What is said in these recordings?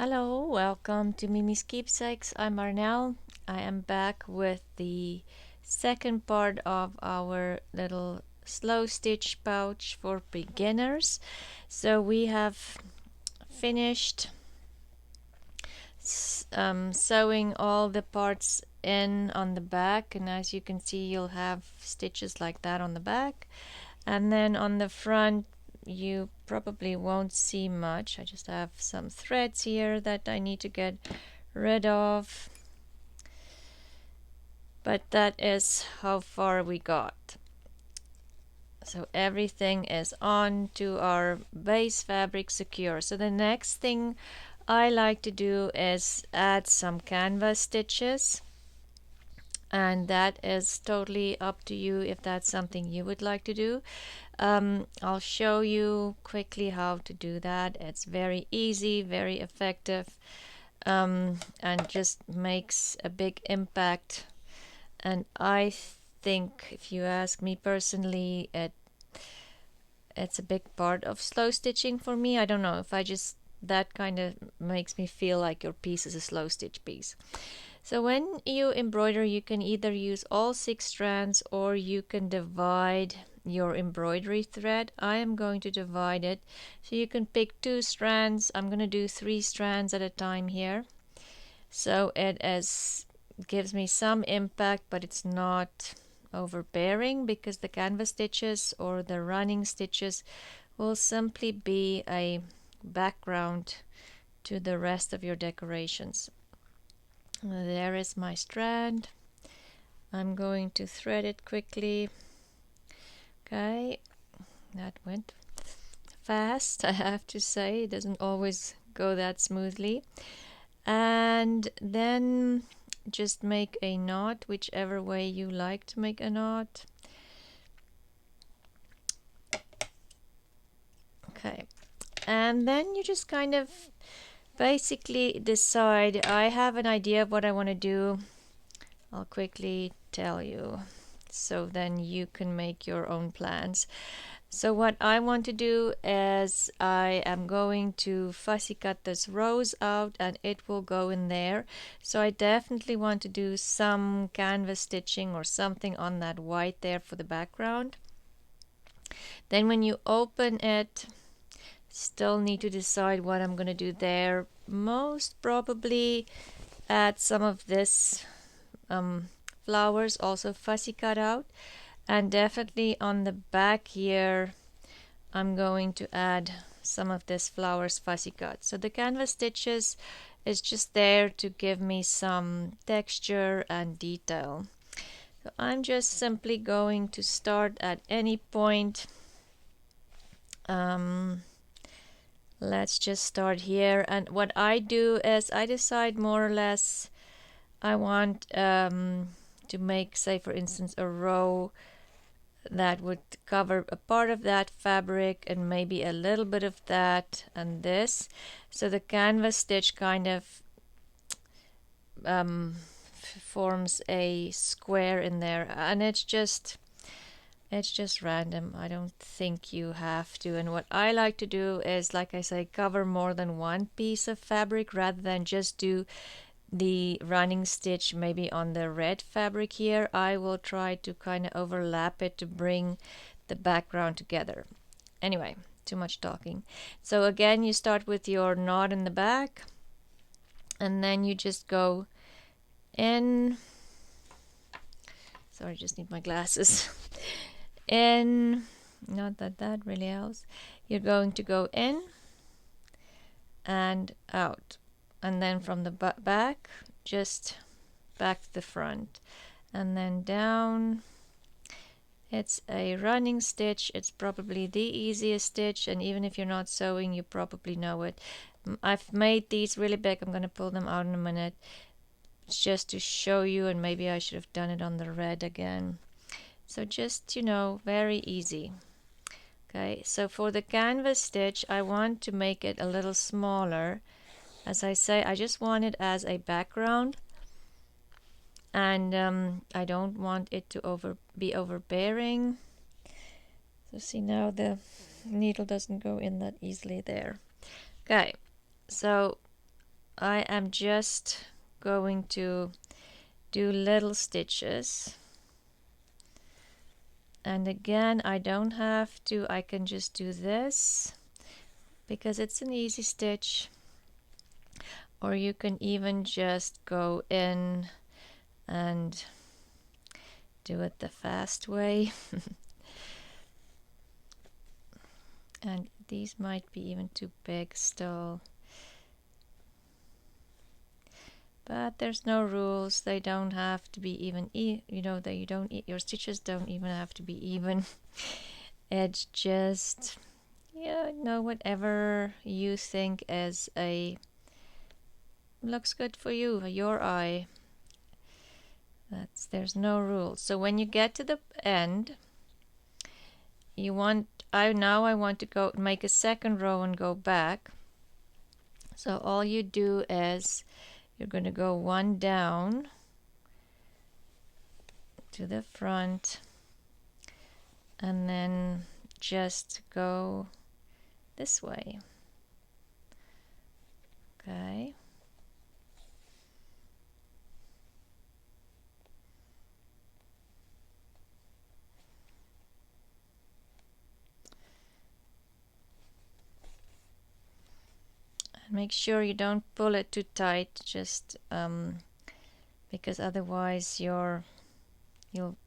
Hello, welcome to Mimi's Keepsakes. I'm Arnell. I am back with the second part of our little slow stitch pouch for beginners. So we have finished sewing all the parts in on the back, and as you can see you'll have stitches like that on the back, and then on the front you probably won't see much. I just have some threads here that I need to get rid of, but that is how far we got. So everything is on to our base fabric secure. So the next thing I like to do is add some canvas stitches, and that is totally up to you if that's something you would like to do. I'll show you quickly how to do that. It's very easy, very effective, and just makes a big impact. And I think, if you ask me personally, it's a big part of slow stitching for me. I don't know if I just, that kind of makes me feel like your piece is a slow stitch piece. So when you embroider, you can either use all 6 strands or you can divide your embroidery thread. I am going to divide it, so you can pick 2 strands. I'm going to do 3 strands at a time here, so it gives me some impact, but it's not overbearing, because the canvas stitches or the running stitches will simply be a background to the rest of your decorations. There is my strand. I'm going to thread it quickly. Okay, that went fast, I have to say. It doesn't always go that smoothly. And then just make a knot, whichever way you like to make a knot. Okay, and then you just kind of basically decide. I have an idea of what I want to do. I'll quickly tell you, so then you can make your own plans. So what I want to do is I am going to fussy cut this rose out, and it will go in there. So I definitely want to do some canvas stitching or something on that white there for the background. Then when you open it, still need to decide what I'm going to do there. Most probably add some of this flowers, also fussy cut out, and definitely on the back here I'm going to add some of this flowers fussy cut. So the canvas stitches is just there to give me some texture and detail. So I'm just simply going to start at any point. Let's just start here, and what I do is I decide more or less I want to make, say for instance, a row that would cover a part of that fabric and maybe a little bit of that and this. So the canvas stitch kind of forms a square in there, and it's just random. I don't think you have to. And what I like to do is, like I say, cover more than one piece of fabric rather than just do the running stitch maybe on the red fabric here. I will try to kind of overlap it to bring the background together. Anyway, too much talking. So again, you start with your knot in the back, and then you just go in. Sorry, just need my glasses. In, not that that really helps. You're going to go in and out, and then from the back, just back to the front, and then down. It's a running stitch. It's probably the easiest stitch, and even if you're not sewing, you probably know it. I've made these really big. I'm going to pull them out in a minute. It's just to show you, and maybe I should have done it on the red again. So just, very easy. Okay, so for the canvas stitch, I want to make it a little smaller. As I say, I just want it as a background, and I don't want it to be overbearing. So see, now the needle doesn't go in that easily there. Okay, so I am just going to do little stitches. And again, I don't have to, I can just do this because it's an easy stitch. Or you can even just go in and do it the fast way. And these might be even too big still. But there's no rules. They don't have to be even, your stitches don't even have to be even. It's just, whatever you think looks good for you, your eye. There's no rules. So when you get to the end, I want to go make a second row and go back. So all you do is you're going to go one down to the front and then just go this way. Okay. Make sure you don't pull it too tight, just because otherwise you'll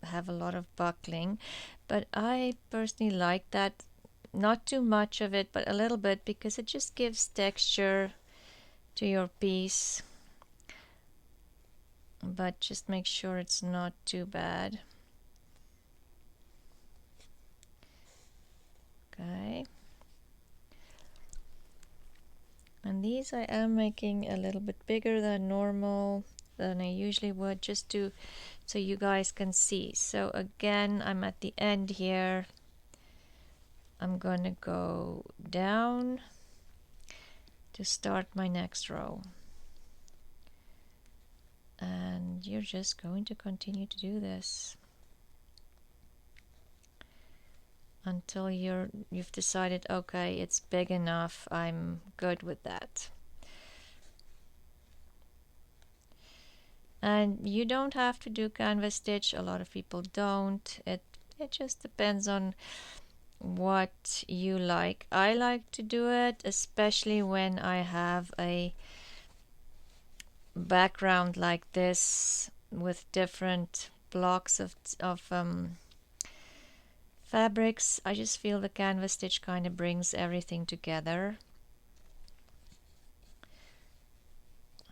have a lot of buckling. But I personally like that, not too much of it, but a little bit, because it just gives texture to your piece. But just make sure it's not too bad. Okay. And these I am making a little bit bigger than normal, than I usually would, just so you guys can see. So again, I'm at the end here. I'm going to go down to start my next row. And you're just going to continue to do this until you've decided, okay, it's big enough, I'm good with that. And you don't have to do canvas stitch. A lot of people don't. It just depends on what you like. I like to do it, especially when I have a background like this with different blocks of fabrics. I just feel the canvas stitch kind of brings everything together.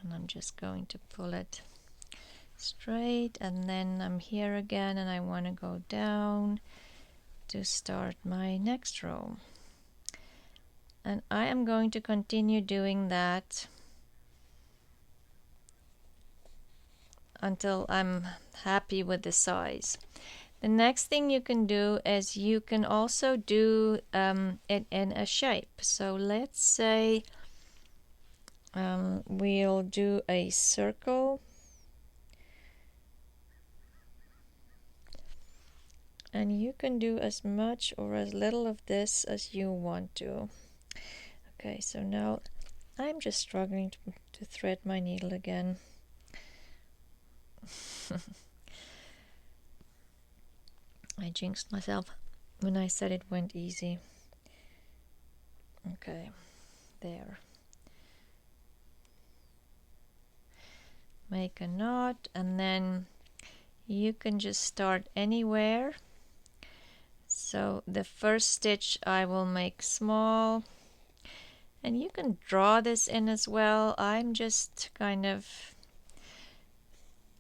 And I'm just going to pull it straight, and then I'm here again and I want to go down to start my next row. And I am going to continue doing that until I'm happy with the size. The next thing you can do is you can also do it in a shape. So let's say we'll do a circle, and you can do as much or as little of this as you want to. Okay, so now I'm just struggling to thread my needle again. I jinxed myself when I said it went easy. Okay, there. Make a knot, and then you can just start anywhere. So the first stitch I will make small, and you can draw this in as well. I'm just kind of,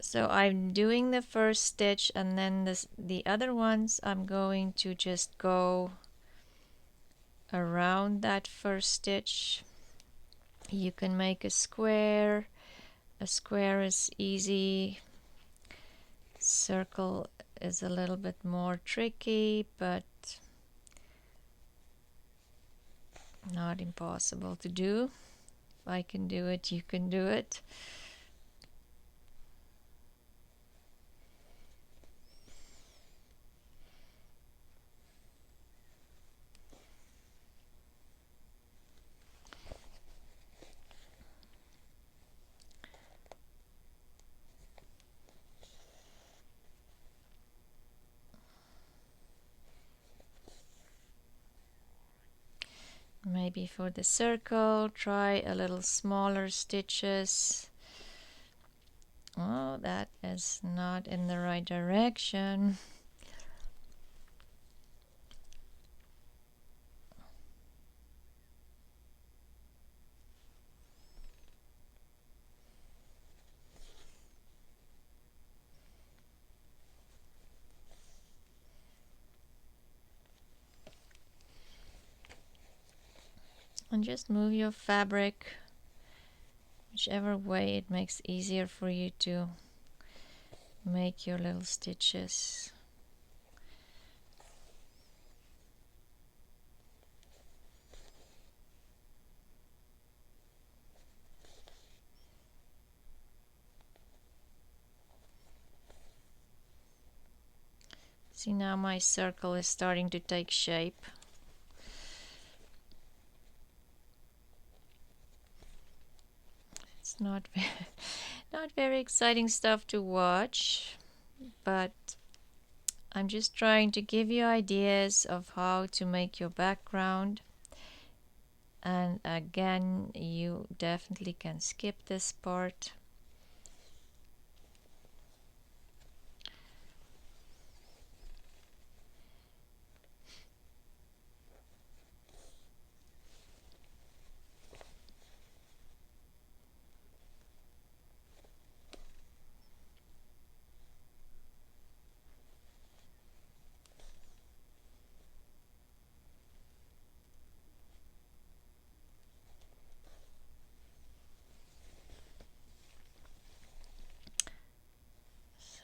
so I'm doing the first stitch, and then the other ones I'm going to just go around that first stitch. You can make a square. A square is easy. Circle is a little bit more tricky, but not impossible to do. If I can do it, you can do it. maybe for the circle, try a little smaller stitches. Oh, that is not in the right direction. And just move your fabric whichever way it makes easier for you to make your little stitches. See, now my circle is starting to take shape. It's not very exciting stuff to watch, but I'm just trying to give you ideas of how to make your background. And again, you definitely can skip this part.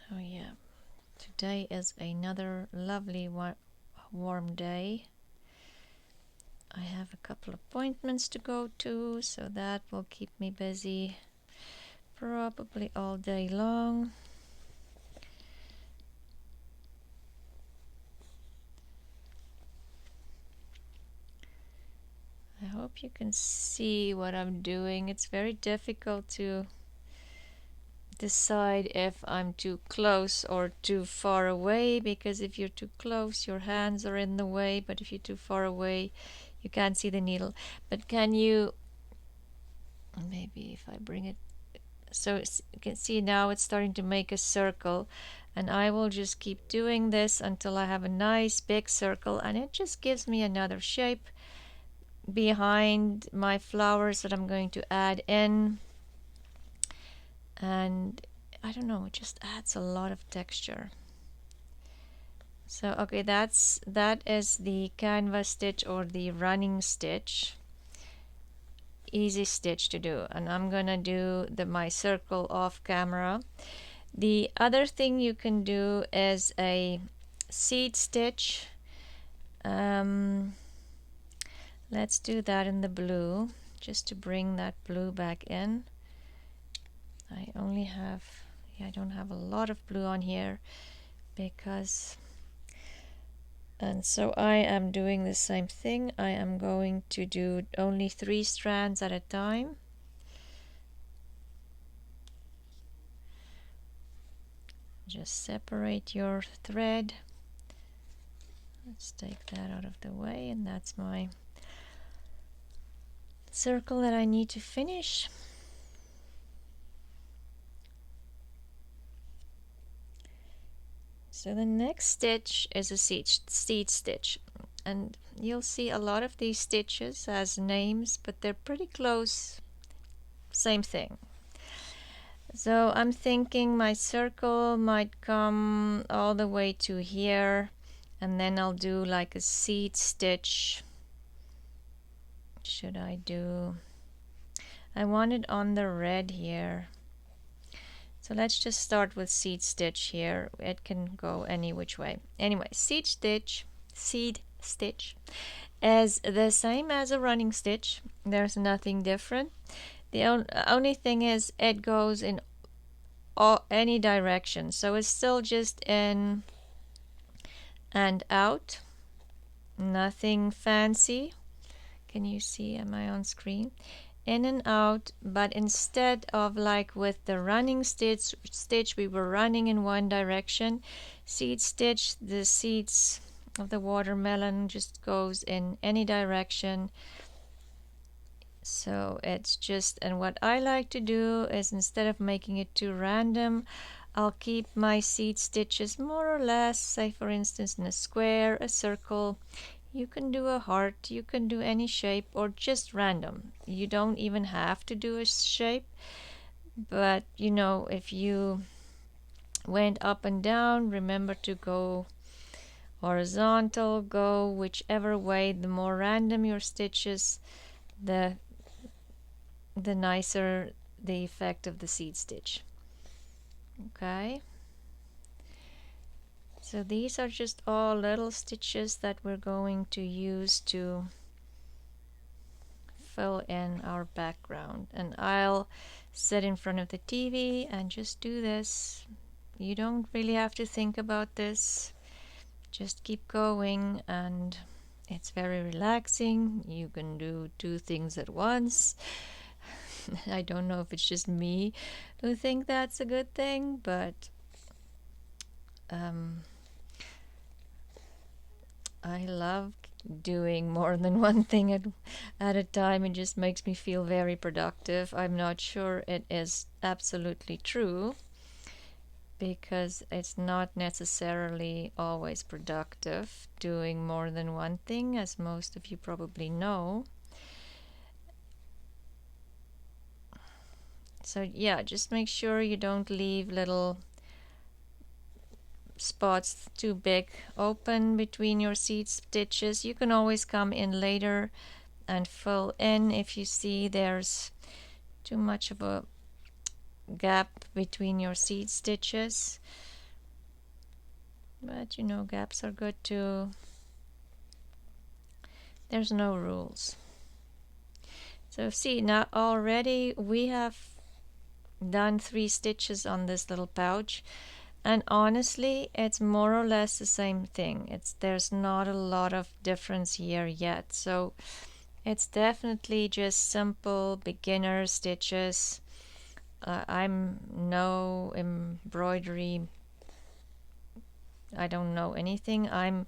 So yeah, today is another lovely warm day. I have a couple appointments to go to, so that will keep me busy probably all day long. I hope you can see what I'm doing. It's very difficult to decide if I'm too close or too far away, because if you're too close your hands are in the way, but if you're too far away you can't see the needle. But can you, maybe if I bring it so you can see now it's starting to make a circle, and I will just keep doing this until I have a nice big circle, and it just gives me another shape behind my flowers that I'm going to add in. And I don't know, it just adds a lot of texture. So okay, that is the canvas stitch or the running stitch. Easy stitch to do, and I'm gonna do my circle off camera. The other thing you can do is a seed stitch. Let's do that in the blue, just to bring that blue back in. I only have, I don't have a lot of blue on here because, and so I am doing the same thing. I am going to do only 3 strands at a time. Just separate your thread. Let's take that out of the way, and that's my circle that I need to finish. So the next stitch is a seed stitch, and you'll see a lot of these stitches as names, but they're pretty close, same thing. So I'm thinking my circle might come all the way to here, and then I'll do like a seed stitch. Should I do, I want it on the red here. So let's just start with seed stitch here. It can go any which way. Anyway, seed stitch is the same as a running stitch. There's nothing different. The only thing is it goes in any direction. So it's still just in and out. Nothing fancy. Can you see? Am I on screen? In and out, but instead of like with the running stitch we were running in one direction, seed stitch, the seeds of the watermelon just goes in any direction, So it's just, and what I like to do is instead of making it too random, I'll keep my seed stitches more or less, say for instance in a square, a circle. You can do a heart, you can do any shape, or just random. You don't even have to do a shape, but if you went up and down, remember to go horizontal, go whichever way. The more random your stitches, the nicer the effect of the seed stitch. Okay, so these are just all little stitches that we're going to use to fill in our background, and I'll sit in front of the TV and just do this. You don't really have to think about this, just keep going, and it's very relaxing. You can do two things at once. I don't know if it's just me who think that's a good thing, but I love doing more than one thing at a time. It just makes me feel very productive. I'm not sure it is absolutely true, because it's not necessarily always productive doing more than one thing, as most of you probably know. So yeah, just make sure you don't leave little spots too big open between your seed stitches. You can always come in later and fill in if you see there's too much of a gap between your seed stitches. But gaps are good too. There's no rules. So see, now already we have done 3 stitches on this little pouch, and honestly it's more or less the same thing. There's not a lot of difference here yet, so it's definitely just simple beginner stitches. I'm no embroidery, I don't know anything. I'm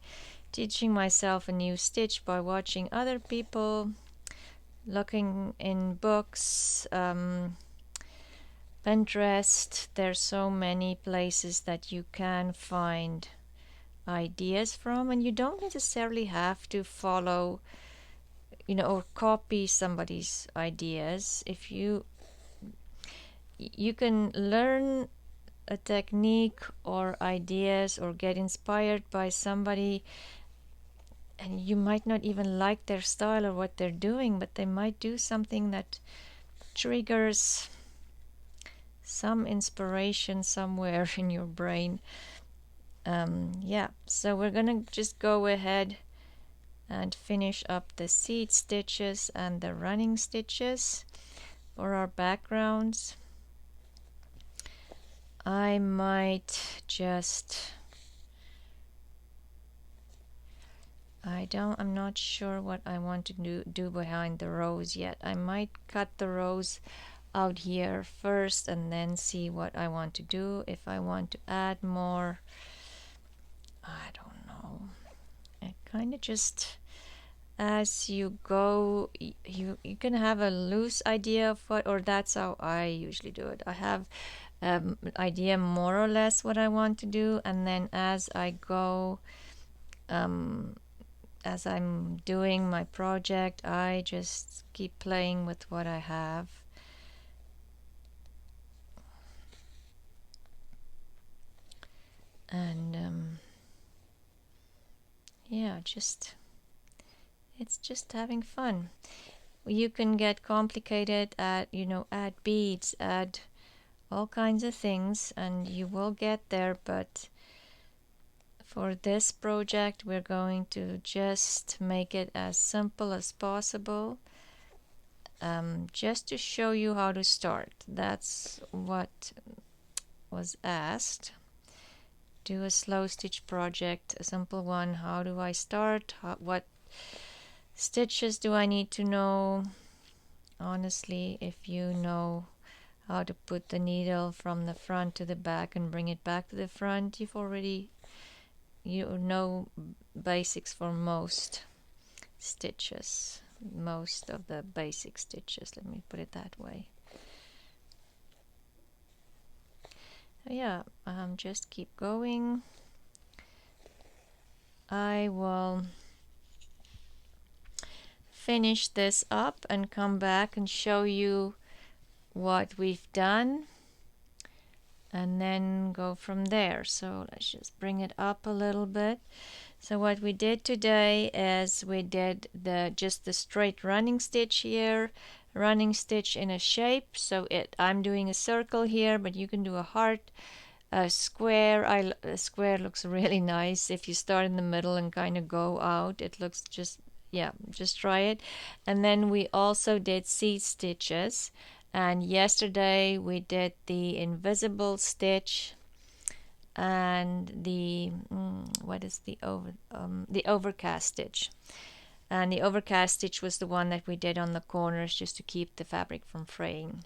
teaching myself a new stitch by watching other people, looking in books, Pinterest. There's so many places that you can find ideas from, and you don't necessarily have to follow or copy somebody's ideas. If you can learn a technique or ideas or get inspired by somebody, and you might not even like their style or what they're doing, but they might do something that triggers some inspiration somewhere in your brain. Yeah, so we're gonna just go ahead and finish up the seed stitches and the running stitches for our backgrounds. I'm not sure what I want to do behind the rows yet. I might cut the rows out here first and then see what I want to do. If I want to add more, I don't know. It kind of just, as you go, you can have a loose idea of what, or that's how I usually do it. I have idea more or less what I want to do, and then as I go, as I'm doing my project, I just keep playing with what I have. And yeah, it's just having fun. You can get complicated at add beads, add all kinds of things, and you will get there, but for this project we're going to just make it as simple as possible, just to show you how to start. That's what was asked. Do a slow stitch project, a simple one. How do I start? What stitches do I need to know? Honestly, if you know how to put the needle from the front to the back and bring it back to the front, you know basics for most stitches. most of the basic stitches, let me put it that way. Yeah, just keep going. I will finish this up and come back and show you what we've done, and then go from there. So let's just bring it up a little bit. So what we did today is we did just the straight running stitch here, running stitch in a shape. So I'm doing a circle here, but you can do a heart, a square. A square looks really nice if you start in the middle and kind of go out. It looks just, yeah, just try it. And then we also did seed stitches. And yesterday we did the invisible stitch and the what is the overcast stitch. And the overcast stitch was the one that we did on the corners just to keep the fabric from fraying.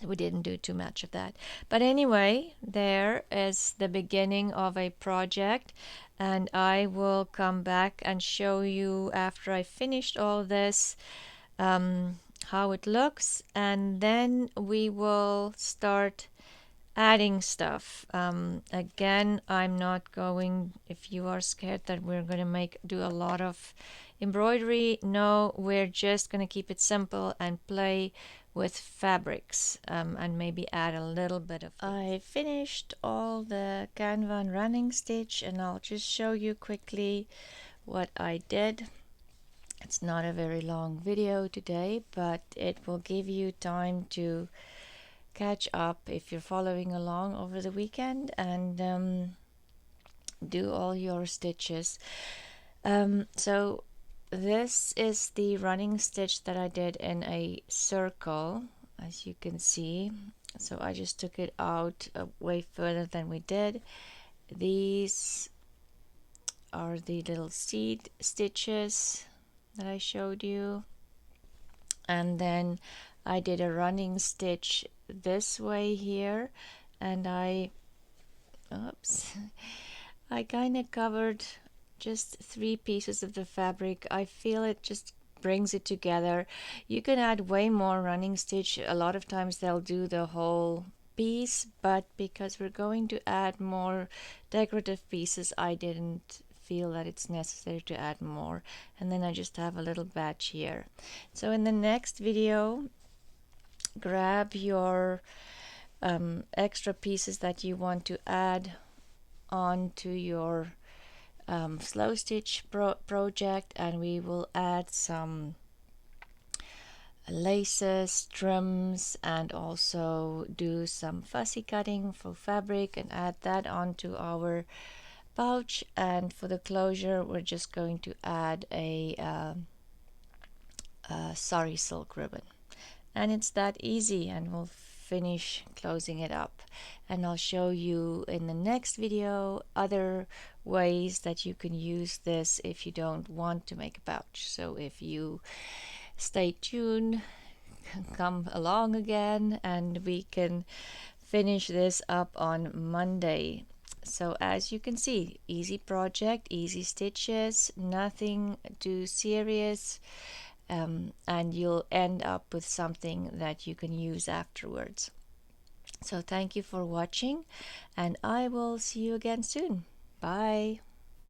We didn't do too much of that. But anyway, there is the beginning of a project, and I will come back and show you after I finished all this how it looks, and then we will start adding stuff. Again, I'm not going, if you are scared that we're going to do a lot of embroidery, no, we're just going to keep it simple and play with fabrics, and maybe add a little bit of I finished all the canvan running stitch, and I'll just show you quickly what I did. It's not a very long video today, but it will give you time to catch up if you're following along over the weekend, and do all your stitches. So this is the running stitch that I did in a circle, as you can see. So I just took it out way further than we did. These are the little seed stitches that I showed you, and then I did a running stitch this way here, and I kind of covered just 3 pieces of the fabric. I feel it just brings it together. You can add way more running stitch. A lot of times they'll do the whole piece, but because we're going to add more decorative pieces, I didn't feel that it's necessary to add more. And then I just have a little batch here. So in the next video, grab your extra pieces that you want to add onto your slow stitch project, and we will add some laces, trims, and also do some fussy cutting for fabric and add that onto our pouch. And for the closure, we're just going to add a sari silk ribbon, and it's that easy, and we'll finish closing it up. And I'll show you in the next video other ways that you can use this if you don't want to make a pouch. So if you stay tuned, come along again, and we can finish this up on Monday. So as you can see, easy project, easy stitches, nothing too serious, and you'll end up with something that you can use afterwards. So thank you for watching, and I will see you again soon. Bye.